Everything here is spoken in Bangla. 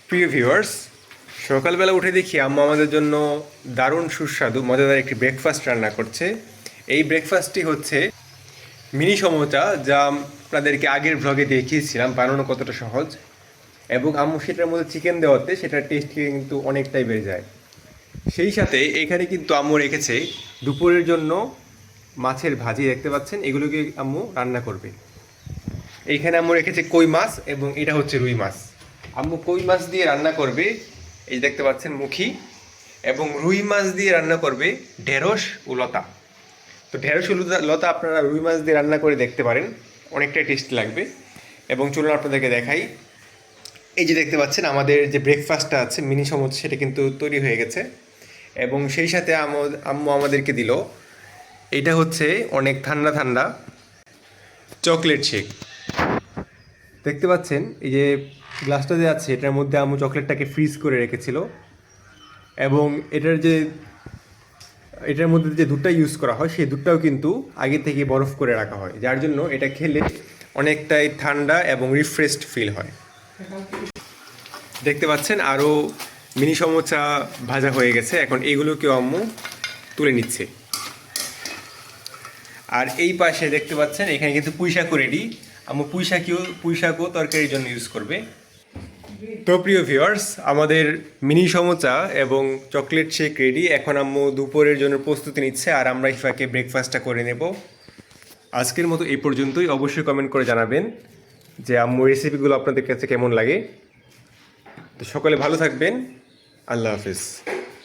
প্রিয় ভিউয়ার্স, সকালবেলা উঠে দেখি আম্মা আমাদের জন্য দারুণ সুস্বাদু মজাদার একটি ব্রেকফাস্ট রান্না করছে। এই ব্রেকফাস্টটি হচ্ছে মিনি সমোচা, যা আপনাদেরকে আগের ভ্লগে দেখিয়েছিলাম বানানো কতটা সহজ, এবং আম্মু সেটার মধ্যে চিকেন দেওয়াতে সেটার টেস্ট কিন্তু অনেকটাই বেড়ে যায়। সেই সাথে এখানে কিন্তু আম্মু রেখেছে দুপুরের জন্য মাছের ভাজি, দেখতে পাচ্ছেন, এগুলোকে আম্মু রান্না করবে। এইখানে আম্মু রেখেছে কই মাছ এবং এটা হচ্ছে রুই মাছ। আম্মু কই মাছ দিয়ে রান্না করবে, এই দেখতে পাচ্ছেন মুখী, এবং রুই মাছ দিয়ে রান্না করবে ঢেঁড়স ও লতা। তো ঢেঁড়স ও লতা আপনারা রুই মাছ দিয়ে রান্না করে দেখতে পারেন, অনেকটাই টেস্টি লাগবে। এবং চলুন আপনাদেরকে দেখাই। এই যে দেখতে পাচ্ছেন আমাদের যে ব্রেকফাস্টটা আছে মিনি সমুদ্র, সেটা কিন্তু তৈরি হয়ে গেছে। এবং সেই সাথে আম্মু আমাদেরকে দিল, এটা হচ্ছে অনেক ঠান্ডা ঠান্ডা চকলেট শেক। দেখতে পাচ্ছেন এই যে গ্লাসটা যে আছে এটার মধ্যে আম্মু চকলেটটাকে ফ্রিজ করে রেখেছিল, এবং এটার মধ্যে যে দুধটা ইউজ করা হয় সেই দুধটাও কিন্তু আগে থেকে বরফ করে রাখা হয়, যার জন্য এটা খেলে অনেকটাই ঠান্ডা এবং রিফ্রেশড ফিল হয়। দেখতে পাচ্ছেন আরও মিনি সমোসা ভাজা হয়ে গেছে, এখন এগুলোকেও আম্মু তুলে নিচ্ছে। আর এই পাশে দেখতে পাচ্ছেন এখানে কিন্তু পুঁইশাকও রেডি। আম্মু পুঁইশাকও তরকারির জন্য ইউজ করবে। তো প্রিয় ভিউয়ার্স, আমাদের মিনি সমোসা এবং চকলেট শেক রেডি। এখন আম্মু দুপুরের জন্য প্রস্তুতি নিচ্ছে, আর আমরা ইফাকে ব্রেকফাস্টটা করে নেব। আজকের মতো এই পর্যন্তই। অবশ্যই কমেন্ট করে জানাবেন যে আম্মুর রেসিপিগুলো আপনাদের কাছে কেমন লাগে। তো সকলে ভালো থাকবেন। আল্লাহ হাফিজ।